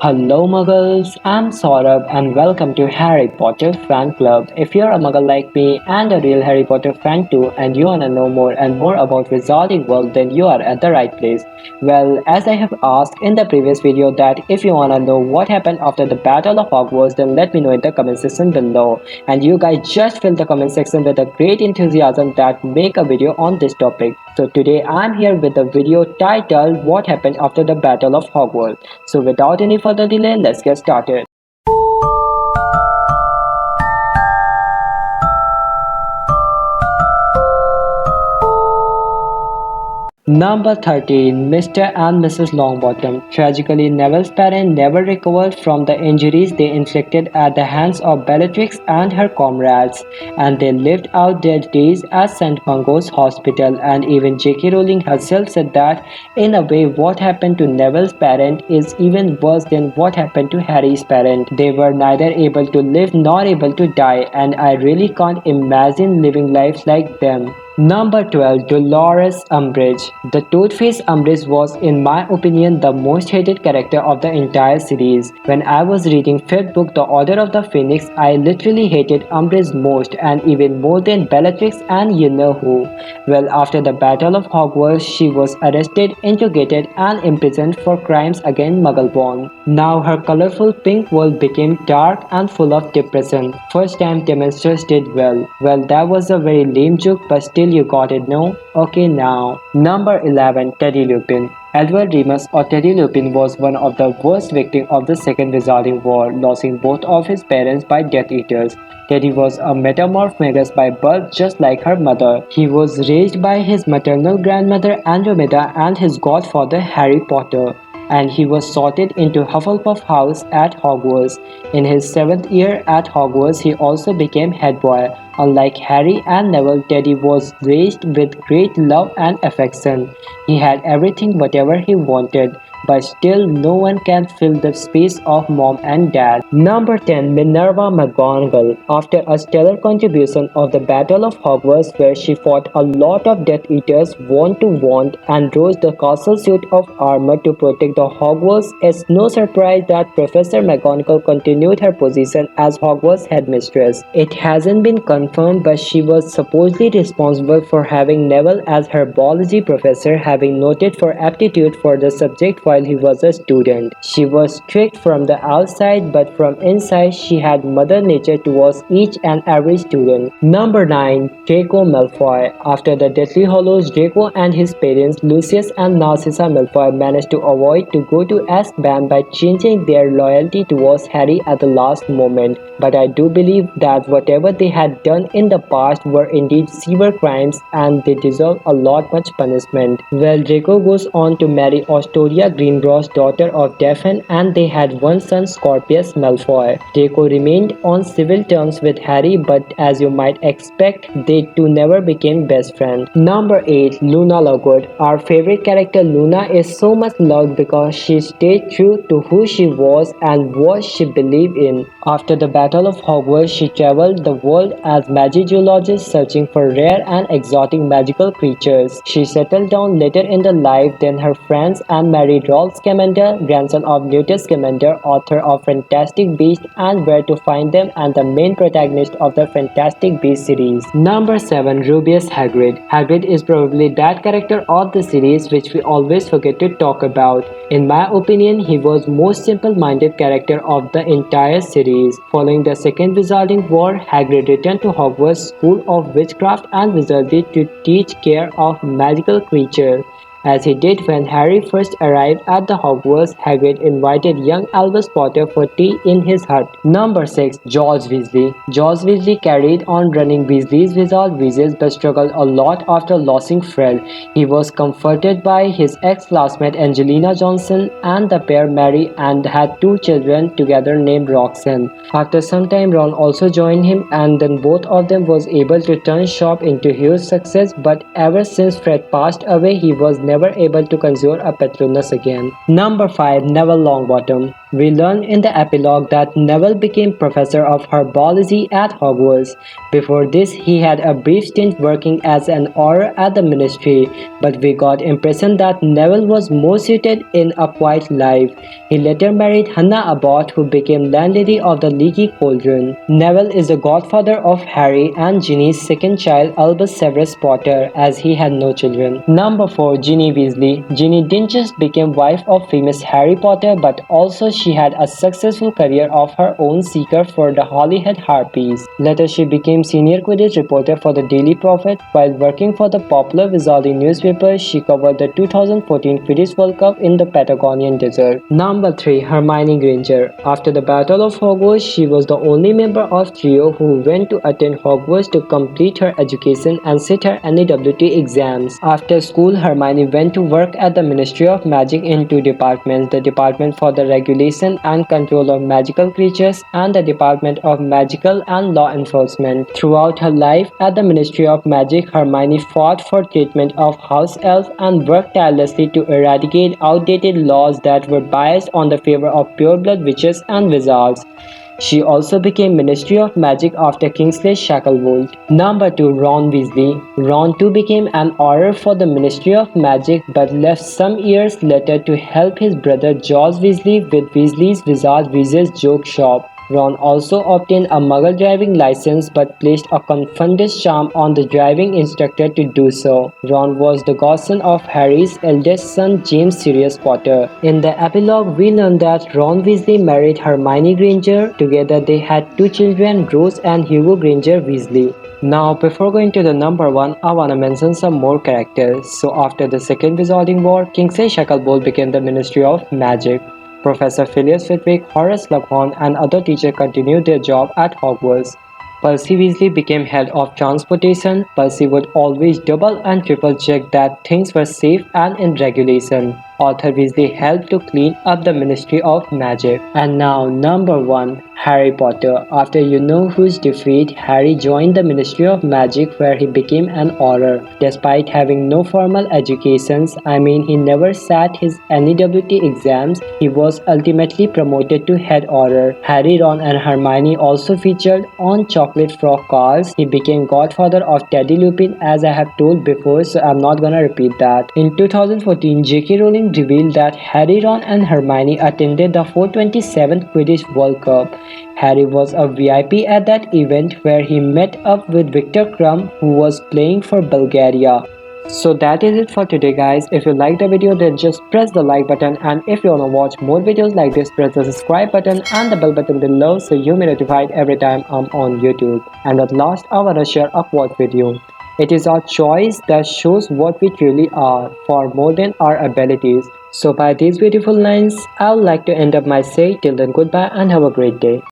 Hello Muggles, I'm Saurabh and welcome to Harry Potter Fan Club. If you're a Muggle like me and a real Harry Potter fan too and you wanna know more and more about Wizarding World then you are at the right place. Well, as I have asked in the previous video that if you wanna know what happened after the Battle of Hogwarts then let me know in the comment section below. And you guys just fill the comment section with a great enthusiasm that make a video on this topic. So today I'm here with a video titled What Happened After the Battle of Hogwarts. So without any further delay, let's get started. Number 13. Mr. and Mrs. Longbottom. Tragically, Neville's parents never recovered from the injuries they inflicted at the hands of Bellatrix and her comrades, and they lived out their days at St. Mungo's Hospital. And even J.K. Rowling herself said that, in a way, what happened to Neville's parents is even worse than what happened to Harry's parents. They were neither able to live nor able to die, and I really can't imagine living lives like them. Number 12. Dolores Umbridge. The Toad-faced Umbridge was, in my opinion, the most hated character of the entire series. When I was reading 5th book The Order of the Phoenix, I literally hated Umbridge most and even more than Bellatrix and you know who. Well, after the Battle of Hogwarts, she was arrested, interrogated and imprisoned for crimes against Muggleborn. Now her colorful pink world became dark and full of depression. First time Dementors did well. Well, that was a very lame joke but still you got it, no? Okay now. Number 11. Teddy Lupin. Edward Remus or Teddy Lupin was one of the worst victims of the Second Wizarding War, losing both of his parents by Death Eaters. Teddy was a metamorph magus by birth just like her mother. He was raised by his maternal grandmother Andromeda and his godfather Harry Potter, and he was sorted into Hufflepuff House at Hogwarts. In his 7th year at Hogwarts, he also became head boy. Unlike Harry and Neville, Teddy was raised with great love and affection. He had everything whatever he wanted, but still no one can fill the space of mom and dad. Number 10. Minerva McGonagall. After a stellar contribution of the Battle of Hogwarts where she fought a lot of Death Eaters one to one and rose the castle suit of armor to protect the Hogwarts, it's no surprise that Professor McGonagall continued her position as Hogwarts headmistress. It hasn't been confirmed but she was supposedly responsible for having Neville as her biology professor, having noted for aptitude for the subject while he was a student. She was strict from the outside but from inside she had mother nature towards each and every student. Number 9. Draco Malfoy. After the Deathly Hallows, Draco and his parents Lucius and Narcissa Malfoy managed to avoid to go to Azkaban by changing their loyalty towards Harry at the last moment. But I do believe that whatever they had done in the past were indeed severe crimes and they deserve a lot much punishment. Well, Draco goes on to marry Astoria Greenbrow's daughter of Daphne and they had one son Scorpius Malfoy. Draco remained on civil terms with Harry but as you might expect they two never became best friends. Number 8. Luna Lovegood. Our favorite character Luna is so much loved because she stayed true to who she was and what she believed in. After the Battle of Hogwarts, she traveled the world as magicologist searching for rare and exotic magical creatures. She settled down later in the life than her friends and married Rolf Scamander, grandson of Newt Scamander, author of Fantastic Beasts and Where to Find Them and the main protagonist of the Fantastic Beasts series. Number 7. Rubeus Hagrid. Hagrid is probably that character of the series which we always forget to talk about. In my opinion, he was most simple-minded character of the entire series. Following the Second Wizarding War, Hagrid returned to Hogwarts School of Witchcraft and Wizardry to teach care of magical creatures. As he did when Harry first arrived at the Hogwarts, Hagrid invited young Albus Potter for tea in his hut. Number 6. George Weasley. George Weasley carried on running Weasley's Wizard Wizards but struggled a lot after losing Fred. He was comforted by his ex-classmate Angelina Johnson and the pair married and had 2 children together named Roxanne. After some time Ron also joined him and then both of them was able to turn shop into huge success but ever since Fred passed away he was never able to conjure a Patronus again. Number 5. Neville Longbottom. We learn in the epilogue that Neville became professor of herbology at Hogwarts. Before this, he had a brief stint working as an Auror at the ministry, but we got impression that Neville was more suited in a quiet life. He later married Hannah Abbott, who became landlady of the Leaky Cauldron. Neville is the godfather of Harry and Ginny's second child, Albus Severus Potter, as he had no children. Number 4. Ginny Weasley. Ginny didn't just become wife of famous Harry Potter, but also she had a successful career of her own seeker for the Holyhead Harpies. Later she became senior Quidditch reporter for the Daily Prophet. While working for the popular Wizarding newspaper, she covered the 2014 Quidditch World Cup in the Patagonian desert. Number 3. Hermione Granger. After the Battle of Hogwarts, she was the only member of trio who went to attend Hogwarts to complete her education and sit her NEWT exams. After school, Hermione went to work at the Ministry of Magic in two departments, the Department for the Regulation and Control of Magical Creatures and the Department of Magical and Law Enforcement. Throughout her life at the Ministry of Magic, Hermione fought for treatment of house elves and worked tirelessly to eradicate outdated laws that were biased on the favor of pureblood witches and wizards. She also became Ministry of Magic after Kingsley Shacklebolt. Number 2. Ron Weasley. Ron too became an Auror for the Ministry of Magic but left some years later to help his brother George Weasley with Weasley's Wizard Wizard's Joke Shop. Ron also obtained a Muggle driving license but placed a Confundus charm on the driving instructor to do so. Ron was the godson of Harry's eldest son James Sirius Potter. In the epilogue, we learn that Ron Weasley married Hermione Granger. Together they had two children, Rose and Hugo Granger Weasley. Now, before going to the number 1, I wanna mention some more characters. So after the Second Wizarding War, Kingsley Shacklebolt became the Ministry of Magic. Professor Phileas Flitwick, Horace Slughorn, and other teachers continued their job at Hogwarts. Percy Weasley became head of transportation. Percy would always double and triple check that things were safe and in regulation. Arthur Weasley helped to clean up the Ministry of Magic. And now, number 1, Harry Potter. After you know who's defeat, Harry joined the Ministry of Magic where he became an Auror. Despite having no formal educations, he never sat his NEWT exams, he was ultimately promoted to head Auror. Harry, Ron and Hermione also featured on chocolate frog cars. He became godfather of Teddy Lupin, as I have told before, so I'm not gonna repeat that. In 2014, J.K. Rowling revealed that Harry, Ron and Hermione attended the 427th Quidditch World Cup. Harry was a VIP at that event where he met up with Victor Krum, who was playing for Bulgaria. So that is it for today, guys. If you liked the video, then just press the like button, and if you wanna watch more videos like this, press the subscribe button and the bell button below so you may be notified every time I'm on YouTube. And at last, I wanna share a quote with you. It is our choice that shows what we truly are, far more than our abilities. So by these beautiful lines, I would like to end up my say. Till then, goodbye and have a great day.